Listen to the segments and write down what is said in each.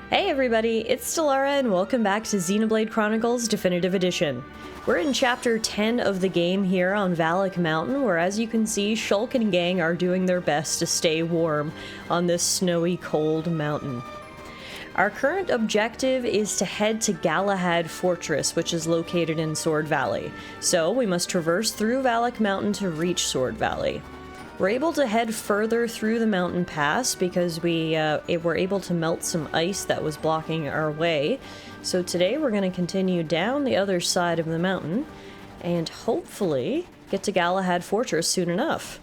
Hey everybody, it's Tallara and welcome back to Xenoblade Chronicles Definitive Edition. We're in Chapter 10 of the game here on Valak Mountain, where as you can see, Shulk and gang are doing their best to stay warm on this snowy, cold mountain. Our current objective is to head to Galahad Fortress, which is located in Sword Valley. So we must traverse through Valak Mountain to reach Sword Valley. We're able to head further through the mountain pass because we were able to melt some ice that was blocking our way. So today we're going to continue down the other side of the mountain and hopefully get to Galahad Fortress soon enough.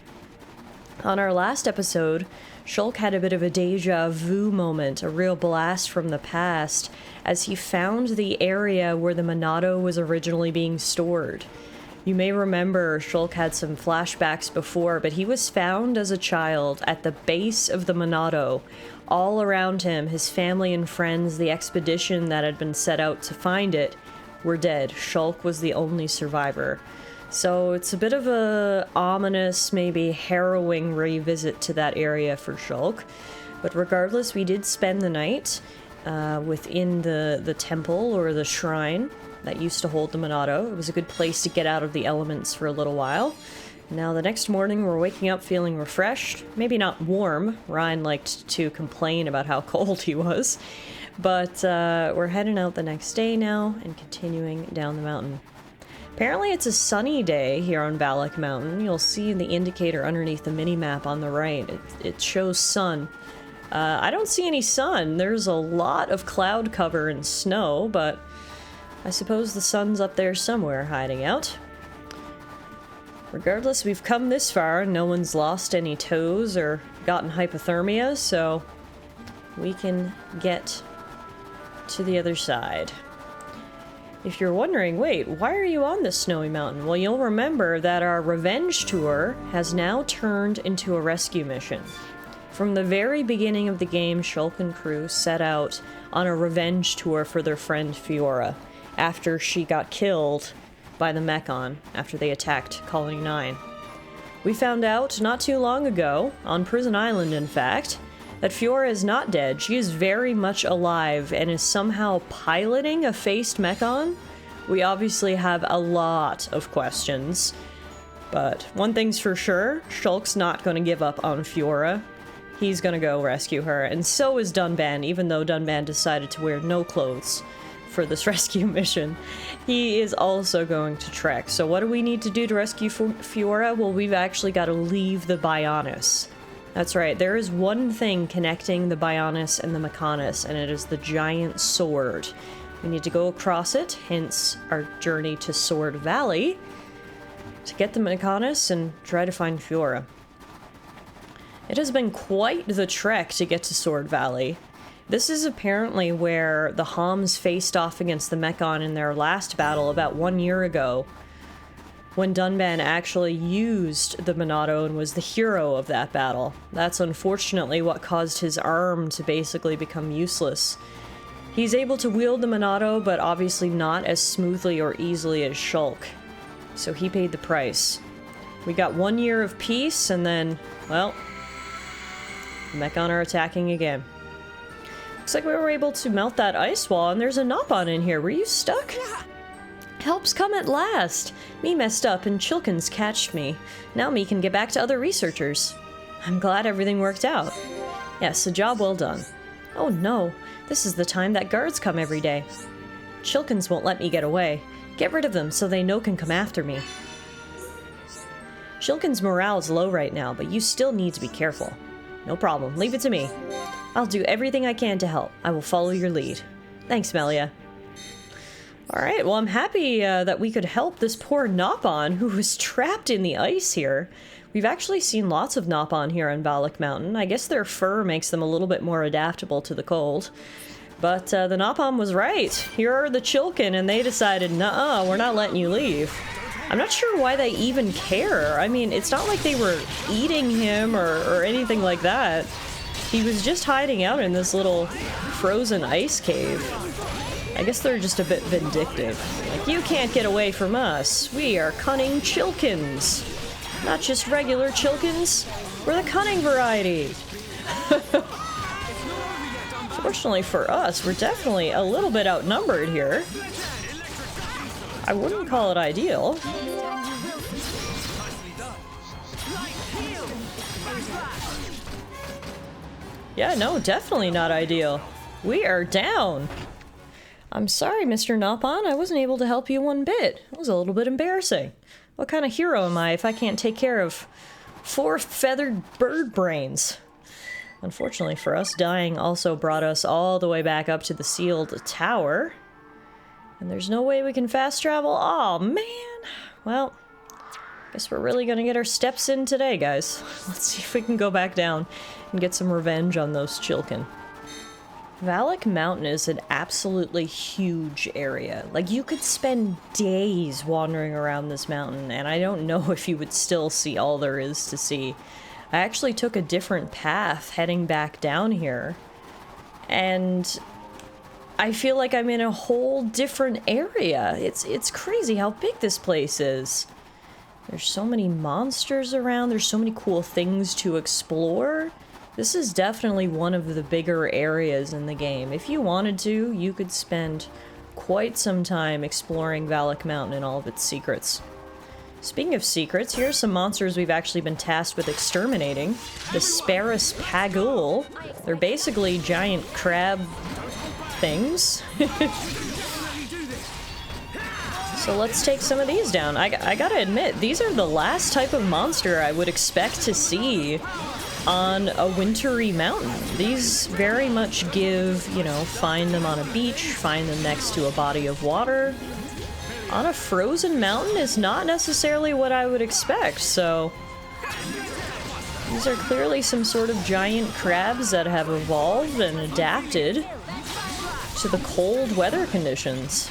On our last episode, Shulk had a bit of a deja vu moment, a real blast from the past, as he found the area where the Monado was originally being stored. You may remember Shulk had some flashbacks before, but he was found as a child at the base of the Monado. All around him, his family and friends, the expedition that had been set out to find it, were dead. Shulk was the only survivor. So it's a bit of a ominous, maybe harrowing revisit to that area for Shulk. But regardless, we did spend the night within the temple or the shrine that used to hold the Monado. It was a good place to get out of the elements for a little while. Now the next morning we're waking up feeling refreshed. Maybe not warm. Ryan liked to complain about how cold he was. But we're heading out the next day now and continuing down the mountain. Apparently it's a sunny day here on Valak Mountain. You'll see the indicator underneath the mini-map on the right. It shows sun. I don't see any sun. There's a lot of cloud cover and snow, but I suppose the sun's up there somewhere hiding out. Regardless, we've come this far and no one's lost any toes or gotten hypothermia, so we can get to the other side. If you're wondering, wait, why are you on this snowy mountain? Well, you'll remember that our revenge tour has now turned into a rescue mission. From the very beginning of the game, Shulk and crew set out on a revenge tour for their friend Fiora, after she got killed by the Mechon after they attacked Colony 9. We found out not too long ago, on Prison Island in fact, that Fiora is not dead. She is very much alive and is somehow piloting a faced Mechon. We obviously have a lot of questions, but one thing's for sure, Shulk's not going to give up on Fiora. He's going to go rescue her, and so is Dunban, even though Dunban decided to wear no clothes for this rescue mission. He is also going to trek. So what do we need to do to rescue Fiora? Well, we've actually got to leave the Bionis. That's right, there is one thing connecting the Bionis and the Mechonis, and it is the giant sword. We need to go across it, hence our journey to Sword Valley, to get the Mechonis and try to find Fiora. It has been quite the trek to get to Sword Valley. This is apparently where the Homs faced off against the Mechon in their last battle about 1 year ago, when Dunban actually used the Monado and was the hero of that battle. That's unfortunately what caused his arm to basically become useless. He's able to wield the Monado, but obviously not as smoothly or easily as Shulk. So he paid the price. We got 1 year of peace, and then, well, the Mechon are attacking again. Looks like we were able to melt that ice wall, and there's a Nopon in here. Were you stuck? Help's come at last. Me messed up, and Chilkins catched me. Now me can get back to other researchers. I'm glad everything worked out. Yes, a job well done. Oh no, this is the time that guards come every day. Chilkins won't let me get away. Get rid of them so they can come after me. Chilkins' morale is low right now, but you still need to be careful. No problem, leave it to me. I'll do everything I can to help. I will follow your lead. Thanks, Melia. Alright, well I'm happy that we could help this poor Nopon who was trapped in the ice here. We've actually seen lots of Nopon here on Valak Mountain. I guess their fur makes them a little bit more adaptable to the cold. But the Nopon was right. Here are the Chilkin, and they decided, nuh-uh, we're not letting you leave. I'm not sure why they even care. I mean, it's not like they were eating him or anything like that. He was just hiding out in this little frozen ice cave. I guess they're just a bit vindictive. Like, you can't get away from us. We are cunning Chilkins. Not just regular Chilkins. We're the cunning variety. Fortunately for us, we're definitely a little bit outnumbered here. I wouldn't call it ideal. Yeah, no, definitely not ideal. We are down. I'm sorry, Mr. Nopon. I wasn't able to help you one bit. It was a little bit embarrassing. What kind of hero am I if I can't take care of 4 feathered bird brains? Unfortunately for us, dying also brought us all the way back up to the sealed tower. And there's no way we can fast travel? Aw, man. Well, guess we're really gonna get our steps in today, guys. Let's see if we can go back down and get some revenge on those Chilkin. Valak Mountain is an absolutely huge area. Like, you could spend days wandering around this mountain, and I don't know if you would still see all there is to see. I actually took a different path heading back down here, and I feel like I'm in a whole different area. It's crazy how big this place is. There's so many monsters around, there's so many cool things to explore. This is definitely one of the bigger areas in the game. If you wanted to, you could spend quite some time exploring Valak Mountain and all of its secrets. Speaking of secrets, here are some monsters we've actually been tasked with exterminating. The Sparus Pagul. They're basically giant crab things. So let's take some of these down. I gotta admit, these are the last type of monster I would expect to see on a wintry mountain. These very much give, you know, find them on a beach, find them next to a body of water. On a frozen mountain is not necessarily what I would expect, so these are clearly some sort of giant crabs that have evolved and adapted to the cold weather conditions.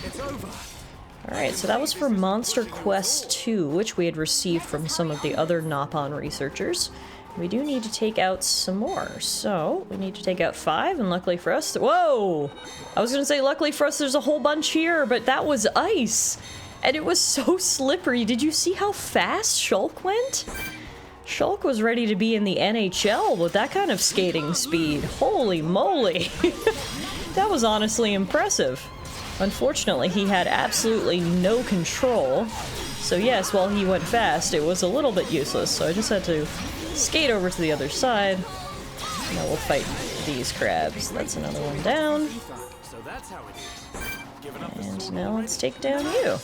Alright, so that was for Monster Quest 2, which we had received from some of the other Nopon researchers. We do need to take out some more, so we need to take out 5, and luckily for us— whoa! I was gonna say luckily for us there's a whole bunch here, but that was ice! And it was so slippery. Did you see how fast Shulk went? Shulk was ready to be in the NHL with that kind of skating speed. Holy moly! That was honestly impressive. Unfortunately, he had absolutely no control. So yes, while he went fast, it was a little bit useless, so I just had to skate over to the other side. Now we'll fight these crabs. That's another one down. And now let's take down you.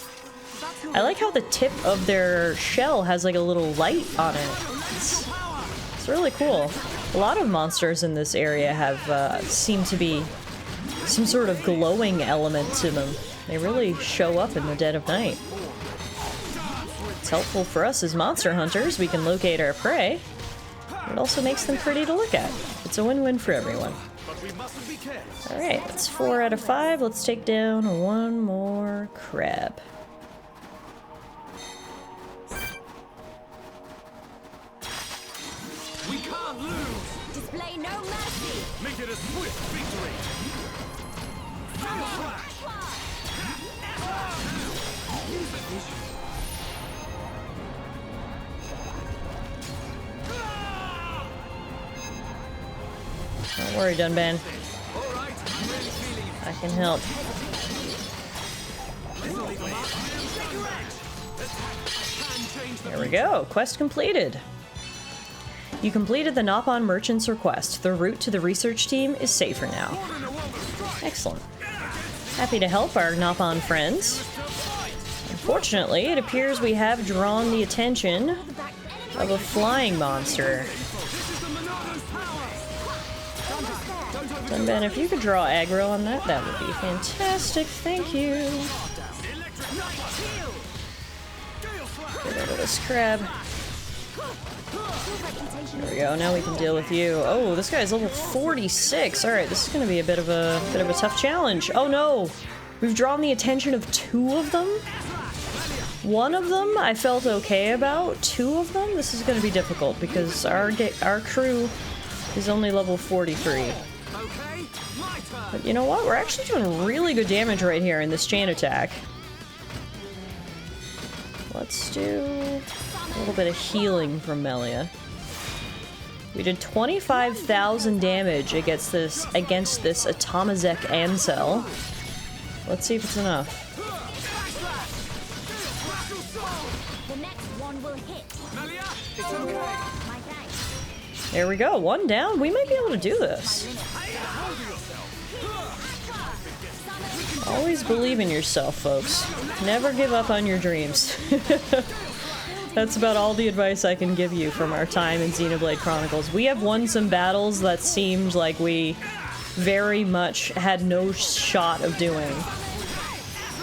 I like how the tip of their shell has like a little light on it. It's really cool. A lot of monsters in this area have seem to be some sort of glowing element to them. They really show up in the dead of night. It's helpful for us as monster hunters. We can locate our prey. It also makes them pretty to look at. It's a win-win for everyone. Alright, that's 4 out of 5. Let's take down one more crab. We can't lose! Display no mercy! Make it a swift victory! Don't worry, Dunban. I can help. There we go. Quest completed. You completed the Nopon Merchant's request. The route to the research team is safer now. Excellent. Happy to help our Nopon friends. Unfortunately, it appears we have drawn the attention of a flying monster. Dunban, if you could draw aggro on that, that would be fantastic. Thank you. Get rid of this crab. There we go. Now we can deal with you. Oh, this guy's level 46. All right, this is going to be a bit of a tough challenge. Oh no, we've drawn the attention of 2 of them. One of them I felt okay about. 2 of them, this is going to be difficult because our crew is only level 43. But you know what? We're actually doing really good damage right here in this chain attack. Let's do a little bit of healing from Melia. We did 25,000 damage against this Atomazek Ancel. Let's see if it's enough. The next one will hit. It's okay. My thanks. There we go. One down. We might be able to do this. Always believe in yourself, folks. Never give up on your dreams. That's about all the advice I can give you from our time in Xenoblade Chronicles. We have won some battles that seemed like we very much had no shot of doing.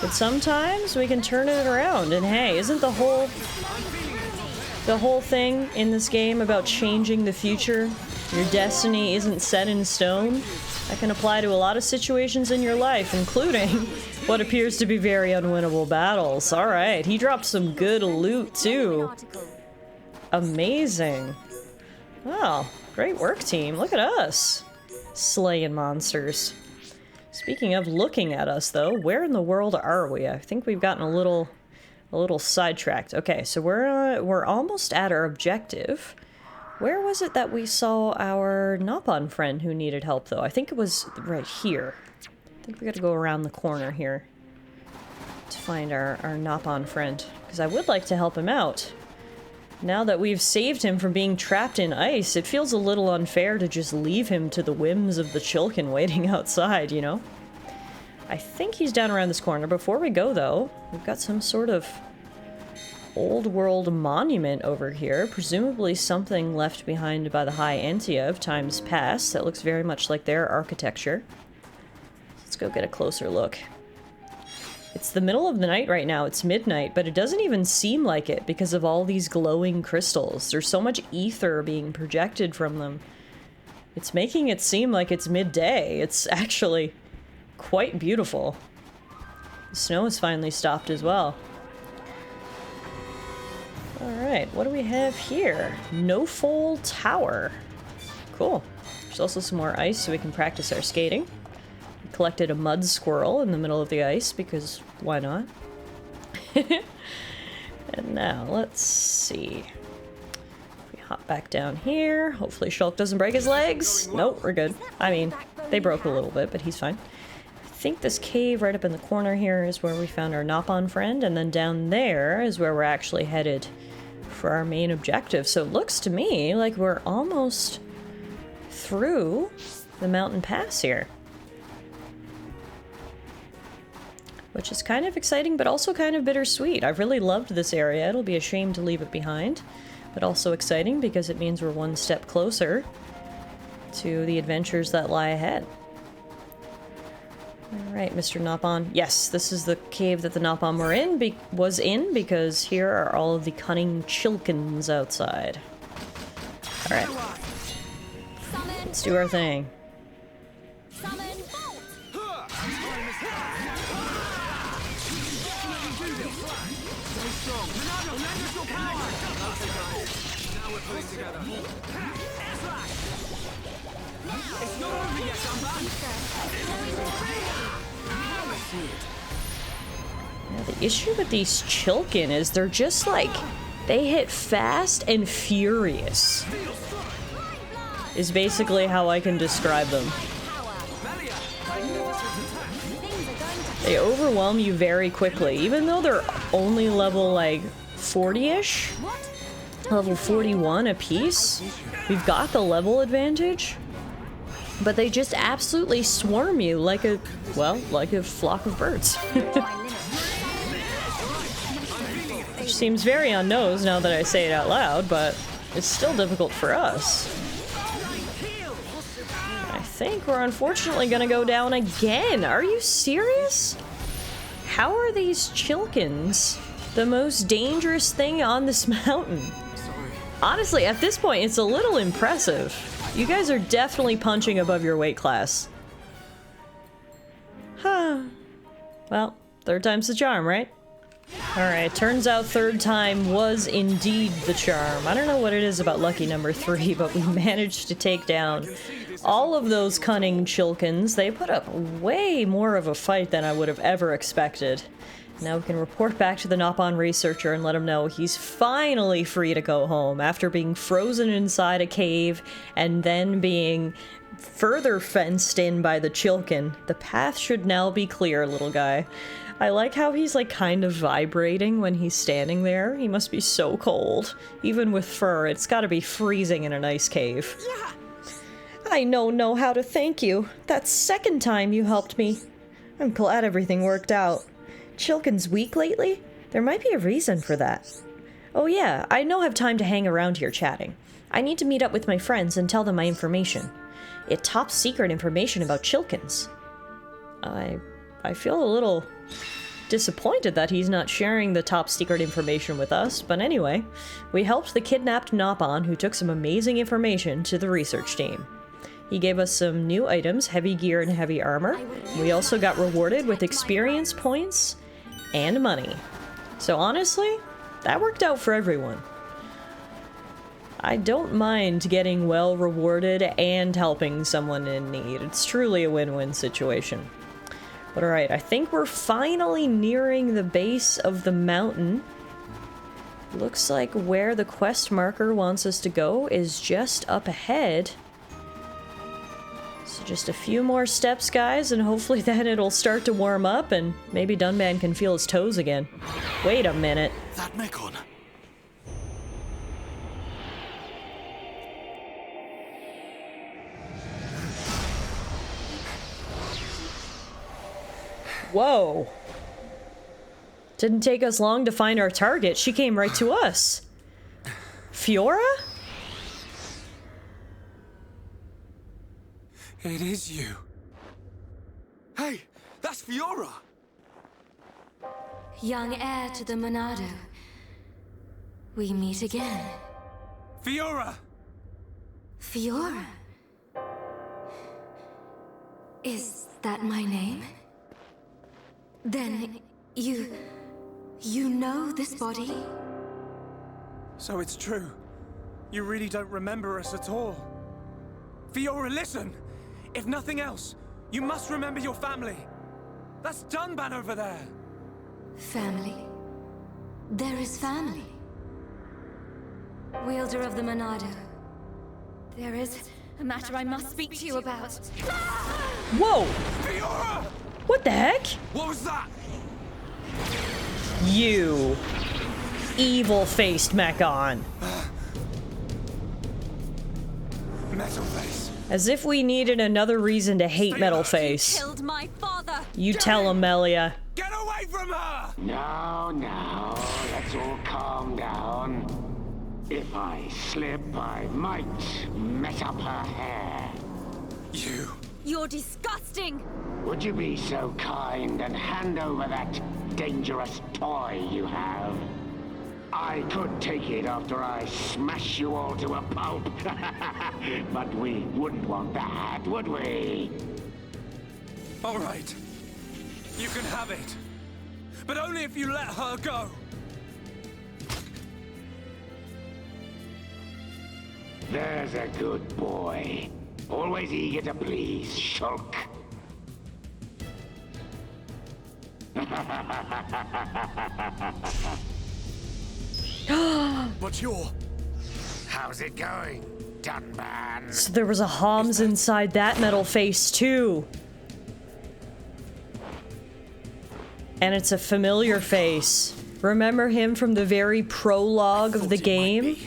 But sometimes we can turn it around, and hey, isn't the whole thing in this game about changing the future? Your destiny isn't set in stone. That can apply to a lot of situations in your life, including what appears to be very unwinnable battles. Alright, he dropped some good loot too. Amazing. Wow, great work, team. Look at us. Slaying monsters. Speaking of looking at us, though, where in the world are we? I think we've gotten a little sidetracked. Okay, so we're almost at our objective. Where was it that we saw our Nopon friend who needed help, though? I think it was right here. I think we gotta go around the corner here to find our Nopon friend, because I would like to help him out. Now that we've saved him from being trapped in ice, it feels a little unfair to just leave him to the whims of the Chilkin waiting outside, you know? I think he's down around this corner. Before we go, though, we've got some sort of old world monument over here, presumably something left behind by the High Entia of times past that looks very much like their architecture. Let's go get a closer look. It's the middle of the night right now, it's midnight, but it doesn't even seem like it because of all these glowing crystals. There's so much ether being projected from them. It's making it seem like it's midday. It's actually quite beautiful. The snow has finally stopped as well. Alright, what do we have here? No-Foal Tower. Cool. There's also some more ice so we can practice our skating. We collected a mud squirrel in the middle of the ice because why not? And now, let's see. We hop back down here. Hopefully Shulk doesn't break his legs. Nope, we're good. I mean, they broke a little bit, but he's fine. I think this cave right up in the corner here is where we found our Nopon friend, and then down there is where we're actually headed for our main objective. So it looks to me like we're almost through the mountain pass here. Which is kind of exciting, but also kind of bittersweet. I've really loved this area. It'll be a shame to leave it behind, but also exciting because it means we're one step closer to the adventures that lie ahead. Alright, Mr. Nopon. Yes, this is the cave that the Nopon was in, because here are all of the cunning Chilkins outside. Alright. Let's do our thing. Now, the issue with these Chilkin is they're just like, they hit fast and furious, is basically how I can describe them. They overwhelm you very quickly, even though they're only level like 40-ish, level 41 apiece. We've got the level advantage, but they just absolutely swarm you like a, well, like a flock of birds. Which seems very on nose now that I say it out loud, but it's still difficult for us. I think we're unfortunately gonna go down again. Are you serious? How are these Chilkins the most dangerous thing on this mountain? Honestly, at this point, it's a little impressive. You guys are definitely punching above your weight class. Huh. Well, third time's the charm, right? Alright, turns out third time was indeed the charm. I don't know what it is about lucky number 3, but we managed to take down all of those cunning Chilkins. They put up way more of a fight than I would have ever expected. Now we can report back to the Nopon researcher and let him know he's finally free to go home after being frozen inside a cave and then being further fenced in by the Chilkin. The path should now be clear, little guy. I like how he's like kind of vibrating when he's standing there. He must be so cold. Even with fur, it's gotta be freezing in an ice cave. Yeah. I don't know how to thank you. That's second time you helped me. I'm glad everything worked out. Chilkin's weak lately? There might be a reason for that. Oh yeah, I don't have time to hang around here chatting. I need to meet up with my friends and tell them my information. It's top secret information about Chilkins. I feel a little disappointed that he's not sharing the top secret information with us, but anyway, we helped the kidnapped Nopon who took some amazing information to the research team. He gave us some new items, heavy gear and heavy armor. We also got rewarded with experience points and money. So honestly, that worked out for everyone. I don't mind getting well rewarded and helping someone in need. It's truly a win-win situation. But alright, I think we're finally nearing the base of the mountain. Looks like where the quest marker wants us to go is just up ahead. So just a few more steps, guys, and hopefully then it'll start to warm up and maybe Dunban can feel his toes again. Wait a minute. That Mekon. Whoa. Didn't take us long to find our target. She came right to us. Fiora? It is you. Hey, that's Fiora. Young heir to the Monado. We meet again. Fiora! Fiora? Is that my name? Then you know this body? So it's true. You really don't remember us at all. Fiora, listen! If nothing else, you must remember your family. That's Dunban over there. Family? There is family. Wielder of the Monado. There is a matter I must speak to you about. Whoa! Fiora! What the heck? What was that? You evil-faced Mekon. Metal face. As if we needed another reason to hate Metal Face. Killed my father. You tell him, Melia. Get away from her! Now, let's all calm down. If I slip, I might mess up her hair. You. You're disgusting. Would you be so kind and hand over that dangerous toy you have? I could take it after I smash you all to a pulp. But we wouldn't want that, would we? All right. You can have it. But only if you let her go. There's a good boy. Always eager to please, Shulk. But you're... How's it going, Dunban? So there was a Homs inside that Metal Face too. And it's a familiar face. Remember him from the very prologue of the game?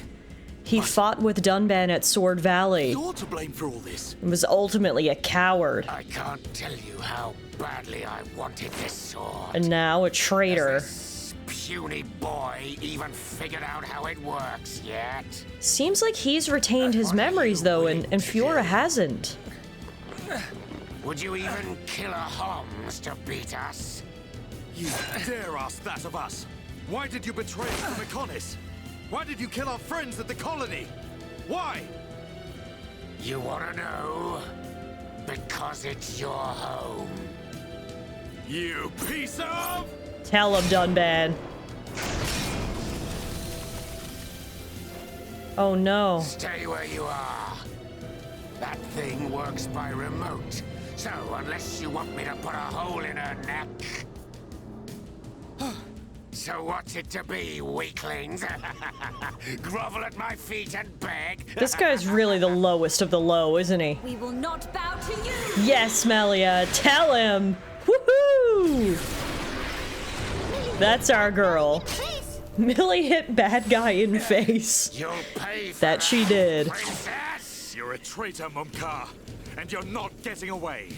He fought with Dunban at Sword Valley. You're to blame for all this. And was ultimately a coward. I can't tell you how badly I wanted this sword. And now a traitor. This puny boy even figured out how it works yet. Seems like he's retained his memories though, and Fiora hasn't. Would you even kill a Homs to beat us? You dare ask that of us? Why did you betray us to Mekonis? Why did you kill our friends at the colony? Why? You wanna know? Because it's your home. You piece of... Tell him, Dunban. Oh no. Stay where you are. That thing works by remote. So unless you want me to put a hole in her neck... So what's it to be, weaklings? Grovel at my feet and beg? This guy's really the lowest of the low, isn't he? We will not bow to you! Yes, Melia, tell him! Woohoo! That's our girl. Millie hit bad guy in face. You'll pay for That she did. princess! You're a traitor, Mumkar, and you're not getting away.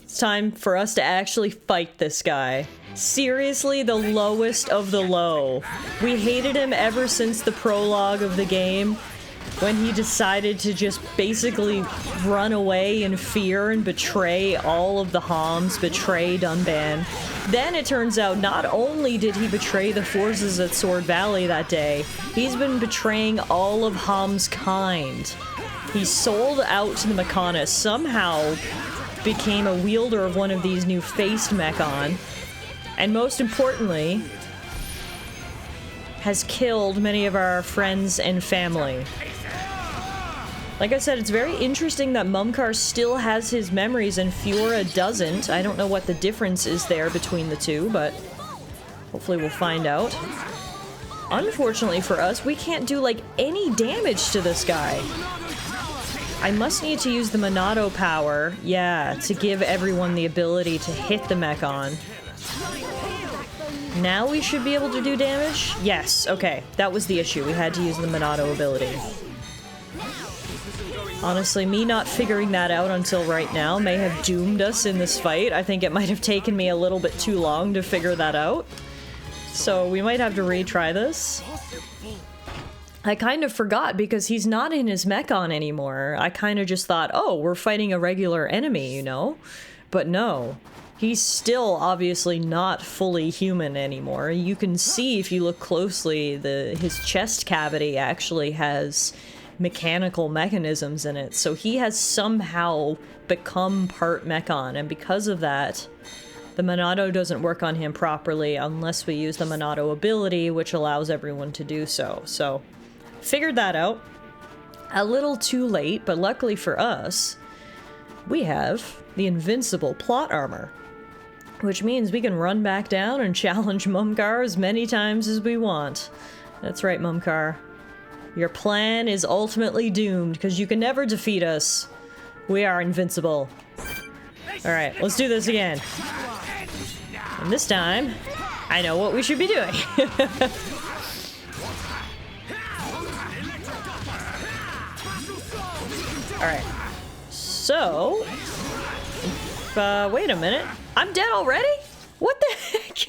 It's time for us to actually fight this guy. Seriously, the lowest of the low. We hated him ever since the prologue of the game, when he decided to just basically run away in fear and betray all of the Homs, betray Dunban. Then it turns out not only did he betray the forces at Sword Valley that day, he's been betraying all of Hom's kind. He sold out to the Mechonis, somehow became a wielder of one of these new faced Mechon, and most importantly, has killed many of our friends and family. Like I said, it's very interesting that Mumkar still has his memories and Fiora doesn't. I don't know what the difference is there between the two, but hopefully we'll find out. Unfortunately for us, we can't do like any damage to this guy. I must need to use the Monado power, yeah, to give everyone the ability to hit the Mechon. Now we should be able to do damage? Yes, okay, that was the issue. We had to use the Monado ability. Honestly, me not figuring that out until right now may have doomed us in this fight. I think it might have taken me a little bit too long to figure that out. So we might have to retry this. I kind of forgot because he's not in his Mechon anymore. I kind of just thought, oh, we're fighting a regular enemy, you know? But no. He's still obviously not fully human anymore. You can see if you look closely, his chest cavity actually has mechanical mechanisms in it. So he has somehow become part Mechon, and because of that, the Monado doesn't work on him properly unless we use the Monado ability, which allows everyone to do so. So, figured that out. A little too late, but luckily for us, we have the invincible plot armor, which means we can run back down and challenge Mumkar as many times as we want. That's right, Mumkar. Your plan is ultimately doomed, because you can never defeat us. We are invincible. Alright, let's do this again. And this time, I know what we should be doing. Alright. So... wait a minute. I'm dead already? What the heck?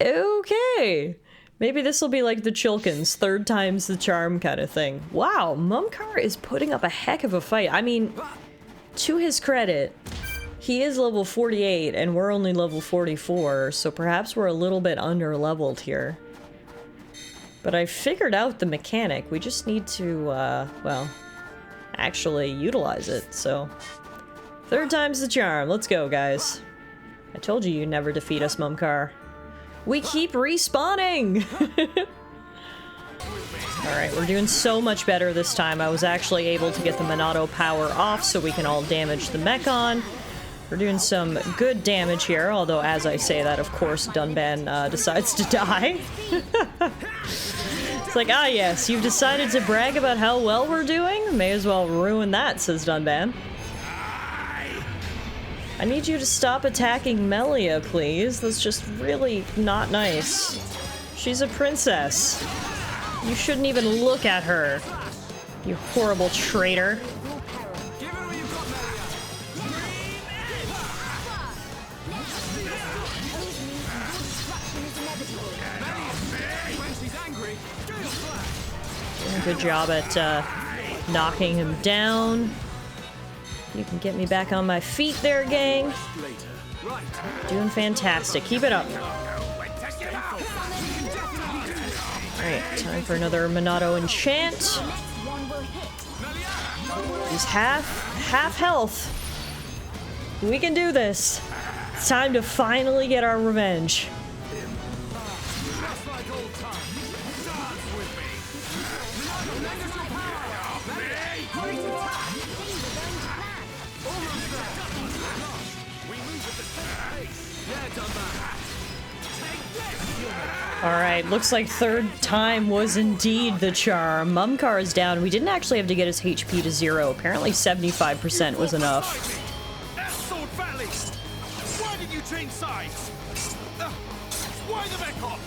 Okay. Maybe this will be like the Chilkins, third time's the charm kind of thing. Wow, Mumkar is putting up a heck of a fight. I mean, to his credit, he is level 48 and we're only level 44, so perhaps we're a little bit under-leveled here. But I figured out the mechanic. We just need to, well, actually utilize it, so... Third time's the charm. Let's go, guys. I told you you'd never defeat us, Mumkar. We keep respawning! Alright, we're doing so much better this time. I was actually able to get the Monado power off so we can all damage the Mechon. We're doing some good damage here, although as I say that, of course, Dunban decides to die. It's like, ah yes, you've decided to brag about how well we're doing? May as well ruin that, says Dunban. I need you to stop attacking Melia, please. That's just really not nice. She's a princess. You shouldn't even look at her. You horrible traitor. Good job at knocking him down. You can get me back on my feet there, gang. Doing fantastic. Keep it up. Alright, time for another Monado enchant. He's half health. We can do this. It's time to finally get our revenge. Alright, looks like third time was indeed the charm. Mumkar is down. We didn't actually have to get his HP to 0. Apparently 75% was enough. Sword Valley! Why did you change sides? Why the Mekon?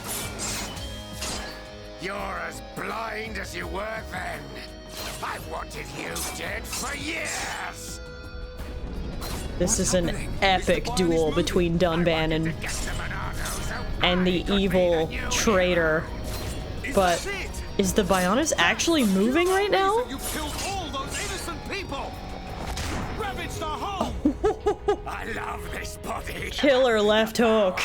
You're as blind as you were then. I've wanted you dead for years. This is an epic duel between Dunban and the evil traitor. But is the Bionis actually moving right now? You killed all those innocent people. Ravaged our home. I love this body. Killer left hook.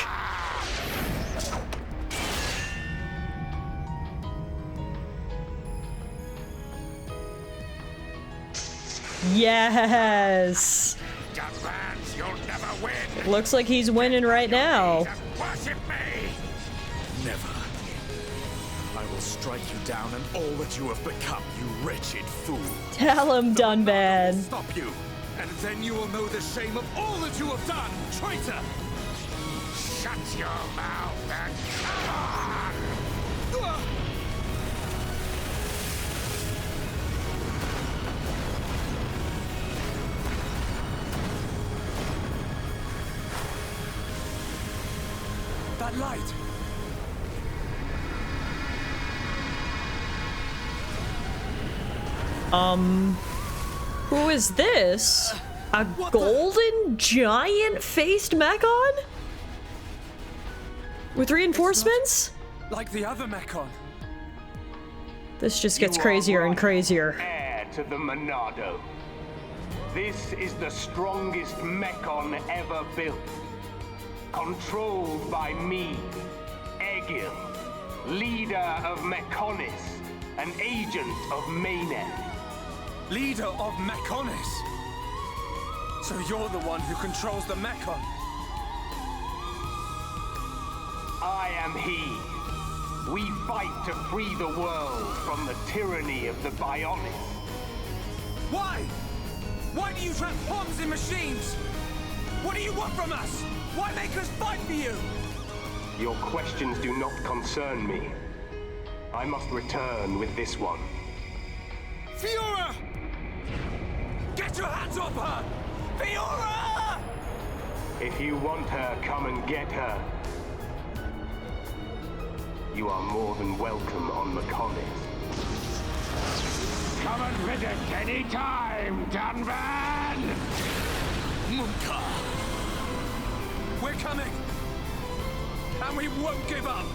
Yes. You'll never win. Looks like he's winning right now. Worship me. Never. I will strike you down and all that you have become, you wretched fool. Tell him, Dunban. Stop you, and then you will know the shame of all that you have done, traitor. Shut your mouth and come on. That light. Who is this? A golden giant-faced Mechon? With reinforcements? Like the other Mekon. This just gets crazier and crazier. Heir to the Monado. This is the strongest Mekon ever built. Controlled by me, Egil, leader of Mekonis, an agent of Mayneth. Leader of Mekonis. So you're the one who controls the Mekon. I am he. We fight to free the world from the tyranny of the Bionis. Why? Why do you trap bombs in machines? What do you want from us? Why make us fight for you? Your questions do not concern me. I must return with this one. Fiora! Get your hands off her! Fiora! If you want her, come and get her. You are more than welcome on Mekonis. Come and visit any time, Dunban! Munka! We're coming! And we won't give up!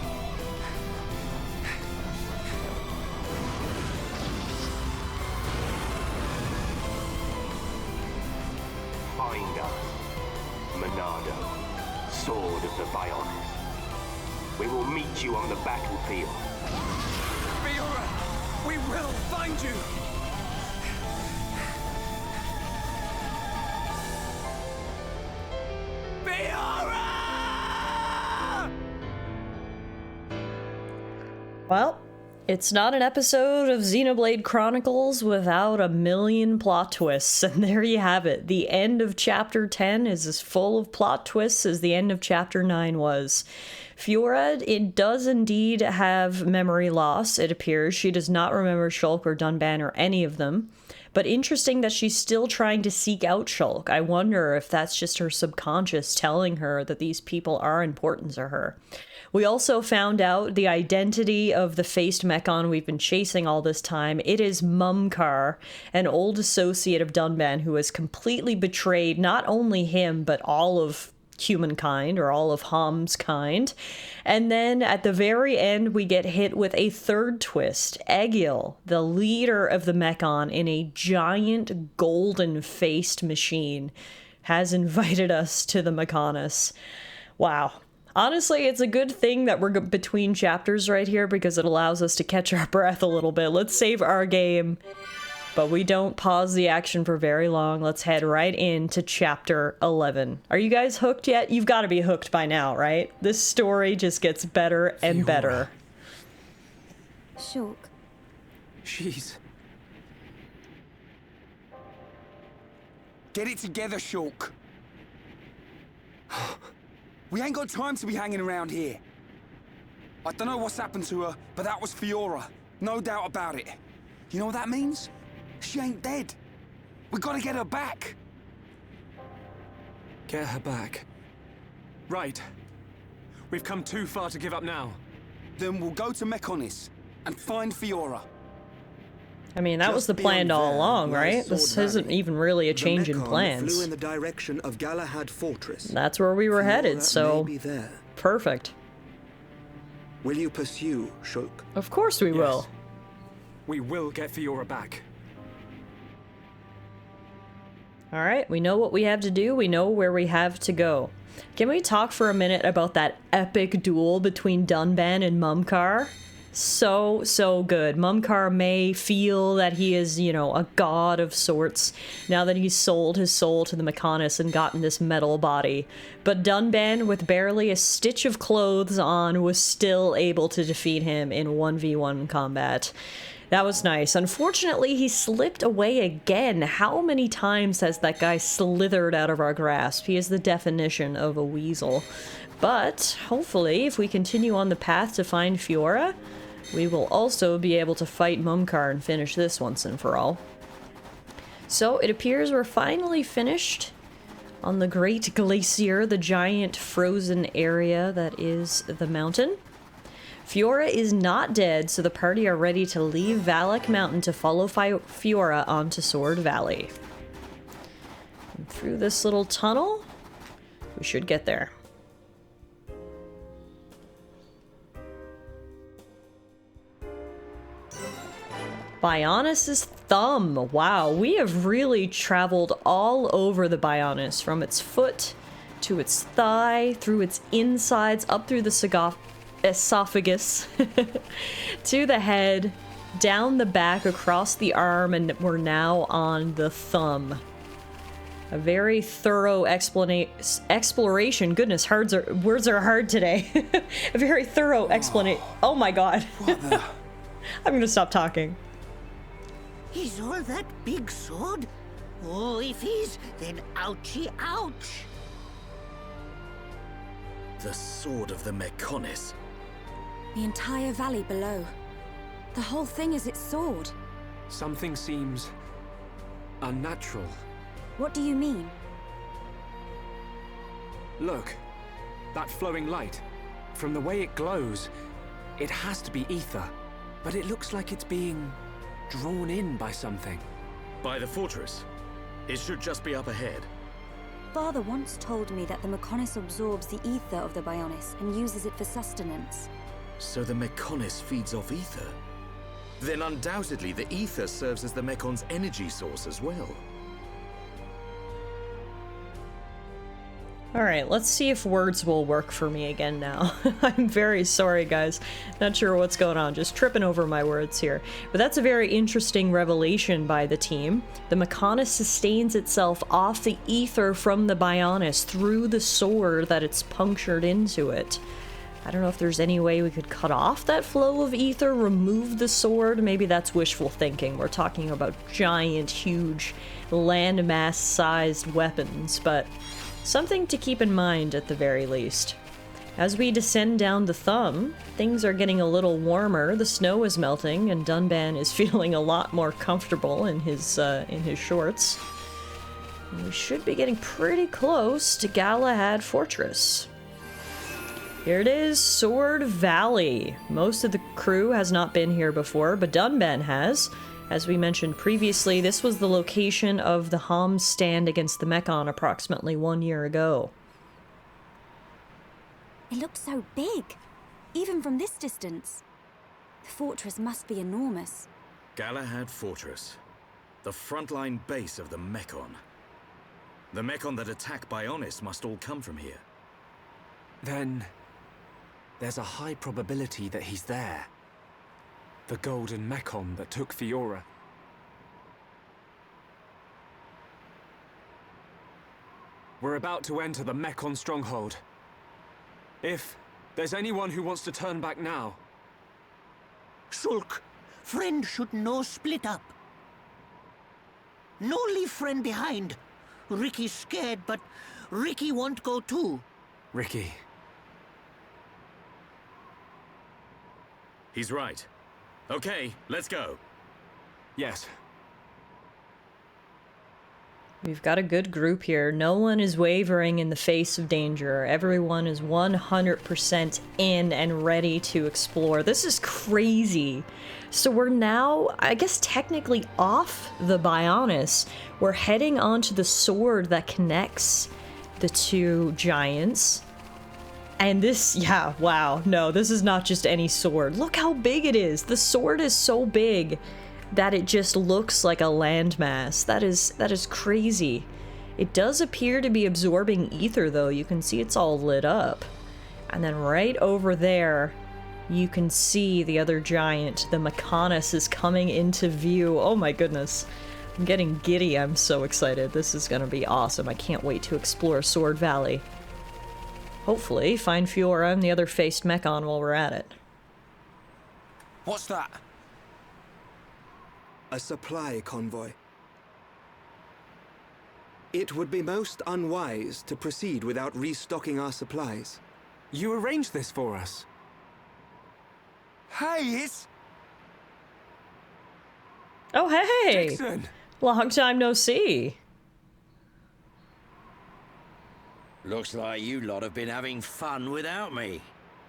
Find us, Monado, Sword of the Bionis. We will meet you on the battlefield. Fiora! We will find you! Fiora! Well, it's not an episode of Xenoblade Chronicles without a million plot twists, and there you have it. The end of Chapter 10 is as full of plot twists as the end of Chapter 9 was. Fiora, it does indeed have memory loss, it appears. She does not remember Shulk or Dunban or any of them. But interesting that she's still trying to seek out Shulk. I wonder if that's just her subconscious telling her that these people are important to her. We also found out the identity of the faced Mekon we've been chasing all this time. It is Mumkar, an old associate of Dunban who has completely betrayed not only him, but all of humankind, or all of Hom's kind. And then at the very end, we get hit with a third twist. Egil, the leader of the Mekon in a giant golden-faced machine, has invited us to the Mekonis. Wow. Honestly, it's a good thing that we're between chapters right here because it allows us to catch our breath a little bit. Let's save our game, but we don't pause the action for very long. Let's head right into chapter 11. Are you guys hooked yet? You've got to be hooked by now, right? This story just gets better and better. Shulk. Jeez. Get it together, Shulk. We ain't got time to be hanging around here. I don't know what's happened to her, but that was Fiora. No doubt about it. You know what that means? She ain't dead. We gotta get her back. Get her back. Right. We've come too far to give up now. Then we'll go to Mechonis and find Fiora. I mean, that was the plan all along, right? This isn't even really a change in plans. Flew in the direction of Galahad Fortress. That's where we were headed, so perfect. Will you pursue, Shulk? Of course we will. We will get Fiora back. All right, we know what we have to do. We know where we have to go. Can we talk for a minute about that epic duel between Dunban and Mumkar? So good. Mumkar may feel that he is, you know, a god of sorts now that he's sold his soul to the Mechonis and gotten this metal body. But Dunban, with barely a stitch of clothes on, was still able to defeat him in 1v1 combat. That was nice. Unfortunately, he slipped away again. How many times has that guy slithered out of our grasp? He is the definition of a weasel. But hopefully, if we continue on the path to find Fiora, we will also be able to fight Mumkar and finish this once and for all. So it appears we're finally finished on the Great Glacier, the giant frozen area that is the mountain. Fiora is not dead, so the party are ready to leave Valak Mountain to follow Fiora onto Sword Valley. And through this little tunnel, we should get there. Bionis' thumb. Wow, we have really traveled all over the Bionis, from its foot to its thigh, through its insides, up through the esophagus, to the head, down the back, across the arm, and we're now on the thumb. A very thorough exploration. Goodness, words are hard today. A very thorough explanation. Oh my god. I'm gonna stop talking. Is all that big sword? Oh, if he's, then ouchie ouch. The sword of the Mechonis. The entire valley below. The whole thing is its sword. Something seems unnatural. What do you mean? Look, that flowing light. From the way it glows, it has to be ether. But it looks like it's being drawn in by something. By the fortress. It should just be up ahead. Father once told me that the Mechonis absorbs the ether of the Bionis and uses it for sustenance. So the Mechonis feeds off ether? Then undoubtedly the ether serves as the Mekon's energy source as well. Alright, let's see if words will work for me again now. I'm very sorry, guys. Not sure what's going on, just tripping over my words here. But that's a very interesting revelation by the team. The Mechonis sustains itself off the ether from the Bionis through the sword that it's punctured into it. I don't know if there's any way we could cut off that flow of ether, remove the sword. Maybe that's wishful thinking. We're talking about giant, huge, landmass-sized weapons, but something to keep in mind at the very least. As we descend down the thumb, things are getting a little warmer, the snow is melting, and Dunban is feeling a lot more comfortable in his shorts. And we should be getting pretty close to Galahad Fortress. Here it is, Sword Valley. Most of the crew has not been here before, but Dunban has. As we mentioned previously, this was the location of the Hom's stand against the Mechon approximately 1 year ago. It looks so big, even from this distance. The fortress must be enormous. Galahad Fortress. The frontline base of the Mechon. The Mechon that attack Bionis must all come from here. Then there's a high probability that he's there. The golden Mechon that took Fiora. We're about to enter the Mechon stronghold. If there's anyone who wants to turn back now... Shulk, friend should no split up. No leave friend behind. Ricky's scared, but Ricky won't go too. Ricky. He's right. Okay, let's go. Yes. We've got a good group here. No one is wavering in the face of danger. Everyone is 100% in and ready to explore. This is crazy. So we're now, I guess, technically off the Bionis. We're heading onto the sword that connects the two giants. And this, yeah, wow. No, this is not just any sword. Look how big it is. The sword is so big that it just looks like a landmass. That is crazy. It does appear to be absorbing ether, though. You can see it's all lit up. And then right over there, you can see the other giant. The Mechonis is coming into view. Oh my goodness. I'm getting giddy. I'm so excited. This is gonna be awesome. I can't wait to explore Sword Valley. Hopefully, find Fiora and the other faced Mechon while we're at it. What's that? A supply convoy. It would be most unwise to proceed without restocking our supplies. You arranged this for us. Hey, it's... Oh, hey! Dixon! Long time no see. Looks like you lot have been having fun without me.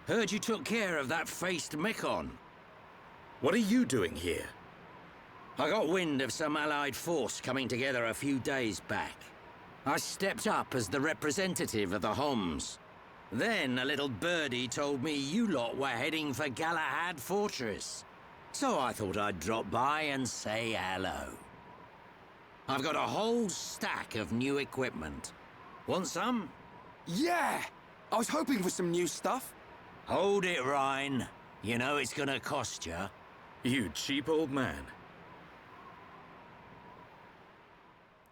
Heard you took care of that faced Mechon. What are you doing here? I got wind of some allied force coming together a few days back. I stepped up as the representative of the Homs. Then a little birdie told me you lot were heading for Galahad Fortress. So I thought I'd drop by and say hello. I've got a whole stack of new equipment. Want some? Yeah! I was hoping for some new stuff. Hold it, Ryan. You know it's gonna cost you. You cheap old man.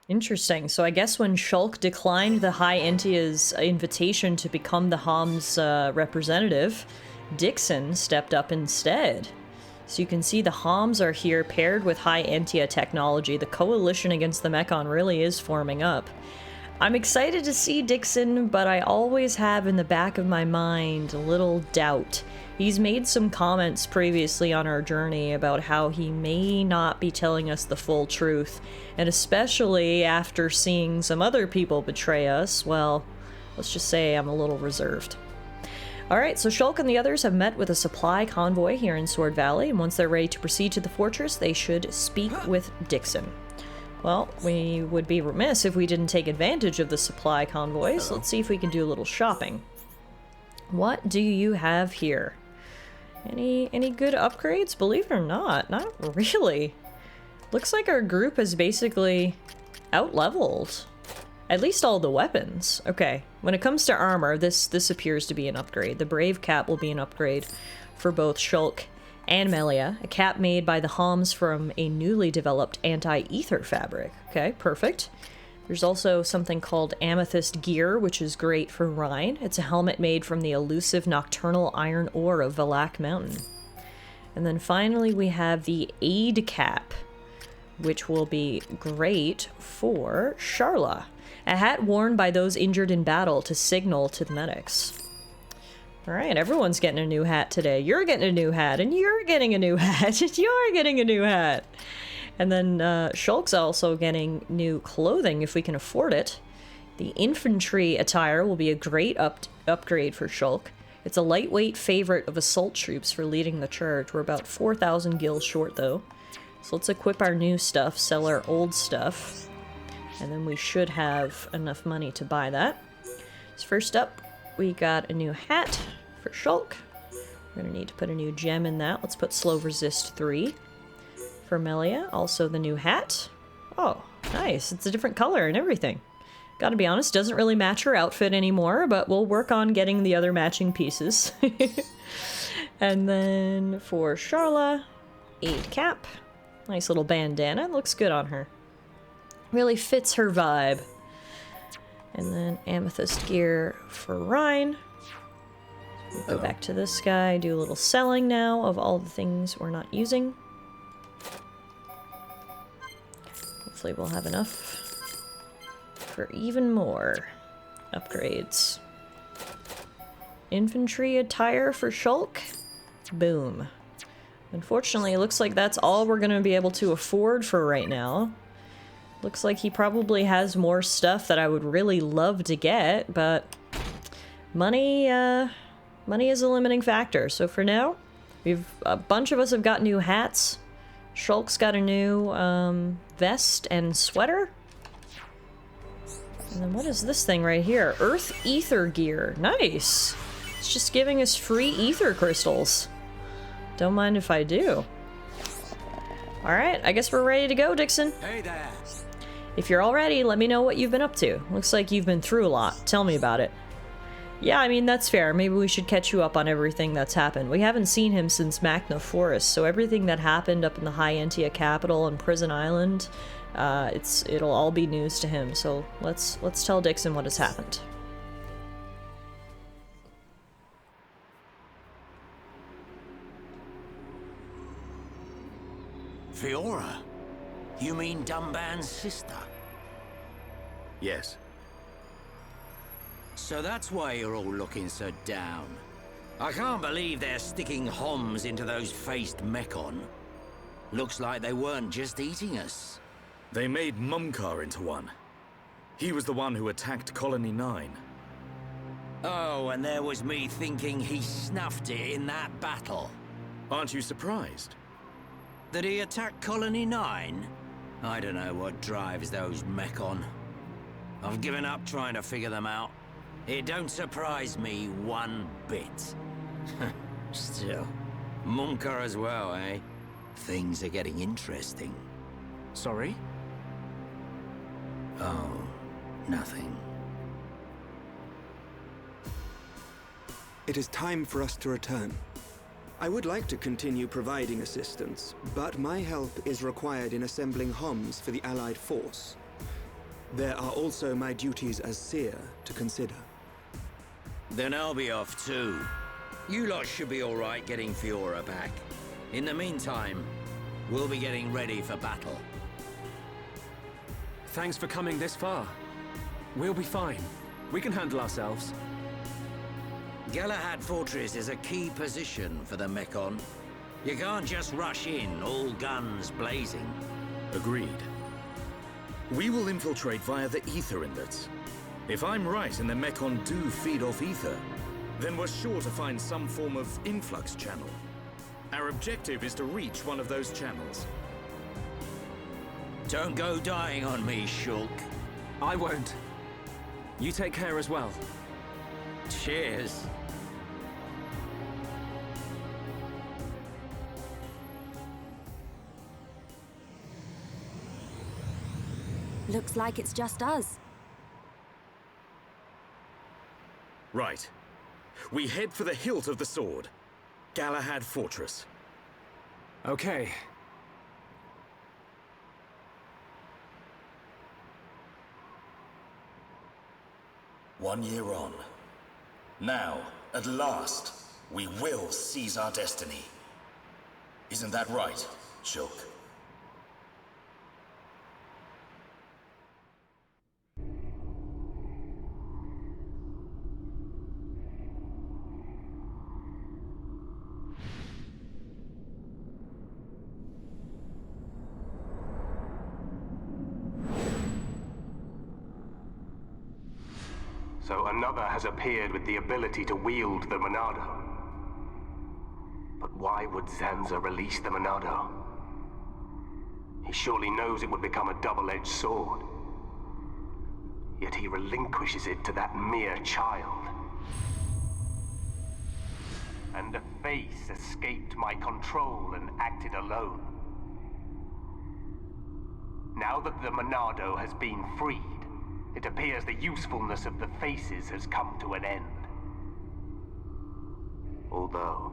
Interesting. So I guess when Shulk declined the High Entia's invitation to become the Hom's representative, Dixon stepped up instead. So you can see the Homs are here paired with High Entia technology. The coalition against the Mechon really is forming up. I'm excited to see Dixon, but I always have in the back of my mind a little doubt. He's made some comments previously on our journey about how he may not be telling us the full truth, and especially after seeing some other people betray us, well, let's just say I'm a little reserved. Alright, so Shulk and the others have met with a supply convoy here in Sword Valley, and once they're ready to proceed to the fortress, they should speak with Dixon. Well, we would be remiss if we didn't take advantage of the supply convoys. So let's see if we can do a little shopping. What do you have here? Any good upgrades? Believe it or not, not really. Looks like our group has basically out-leveled. At least all the weapons. Okay, when it comes to armor, this appears to be an upgrade. The Brave Cap will be an upgrade for both Shulk and Melia, a cap made by the Homs from a newly developed anti-ether fabric. Okay, perfect. There's also something called Amethyst Gear, which is great for Rhine. It's a helmet made from the elusive nocturnal iron ore of Valak Mountain. And then finally we have the Aid Cap, which will be great for Sharla, a hat worn by those injured in battle to signal to the medics. Alright, everyone's getting a new hat today. You're getting a new hat, and you're getting a new hat, and you're getting a new hat. And then Shulk's also getting new clothing if we can afford it. The infantry attire will be a great upgrade for Shulk. It's a lightweight favorite of assault troops for leading the charge. We're about 4,000 gil short though. So let's equip our new stuff, sell our old stuff, and then we should have enough money to buy that. So first up, we got a new hat for Shulk. We're gonna need to put a new gem in that. Let's put Slow Resist 3. For Melia, also the new hat. Oh, nice. It's a different color and everything. Gotta be honest, doesn't really match her outfit anymore, but we'll work on getting the other matching pieces. And then for Sharla, Aid Cap. Nice little bandana. Looks good on her. Really fits her vibe. And then Amethyst Gear for Rhine. We'll go back to this guy, do a little selling now of all the things we're not using. Hopefully we'll have enough for even more upgrades. Infantry attire for Shulk. Boom. Unfortunately, it looks like that's all we're gonna be able to afford for right now. Looks like he probably has more stuff that I would really love to get, but money is a limiting factor. So for now, a bunch of us have got new hats. Shulk's got a new vest and sweater. And then what is this thing right here? Earth Ether gear. Nice. It's just giving us free ether crystals. Don't mind if I do. Alright, I guess we're ready to go, Dixon. Hey there. If you're all ready, let me know what you've been up to. Looks like you've been through a lot. Tell me about it. Yeah, I mean, that's fair. Maybe we should catch you up on everything that's happened. We haven't seen him since Magna Forest, so everything that happened up in the High Entia capital and Prison Island, it'll all be news to him. So let's tell Dixon what has happened. Fiora? You mean Dunban's sister? Yes. So that's why you're all looking so down. I can't believe they're sticking Homs into those faced Mekon. Looks like they weren't just eating us. They made Mumkar into one. He was the one who attacked Colony 9. Oh, and there was me thinking he snuffed it in that battle. Aren't you surprised? Did he attack Colony 9? I don't know what drives those Mekon. I've given up trying to figure them out. It don't surprise me one bit. Still, Mumkar as well, eh? Things are getting interesting. Sorry? Oh, nothing. It is time for us to return. I would like to continue providing assistance, but my help is required in assembling Homs for the Allied force. There are also my duties as seer to consider. Then I'll be off too. You lot should be alright getting Fiora back. In the meantime, we'll be getting ready for battle. Thanks for coming this far. We'll be fine. We can handle ourselves. Galahad Fortress is a key position for the Mekon. You can't just rush in, all guns blazing. Agreed. We will infiltrate via the ether inlets. If I'm right and the Mekon do feed off ether, then we're sure to find some form of influx channel. Our objective is to reach one of those channels. Don't go dying on me, Shulk. I won't. You take care as well. Cheers. Looks like it's just us. Right. We head for the hilt of the sword. Galahad Fortress. Okay. One year on. Now, at last, we will seize our destiny. Isn't that right, Shulk? So another has appeared with the ability to wield the Monado. But why would Zanza release the Monado? He surely knows it would become a double-edged sword. Yet he relinquishes it to that mere child. And a face escaped my control and acted alone. Now that the Monado has been freed, it appears the usefulness of the faces has come to an end. Although,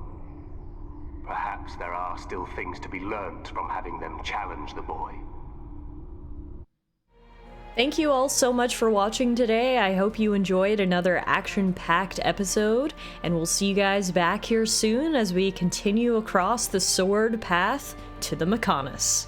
perhaps there are still things to be learnt from having them challenge the boy. Thank you all so much for watching today. I hope you enjoyed another action-packed episode, and we'll see you guys back here soon as we continue across the sword path to the Mechonis.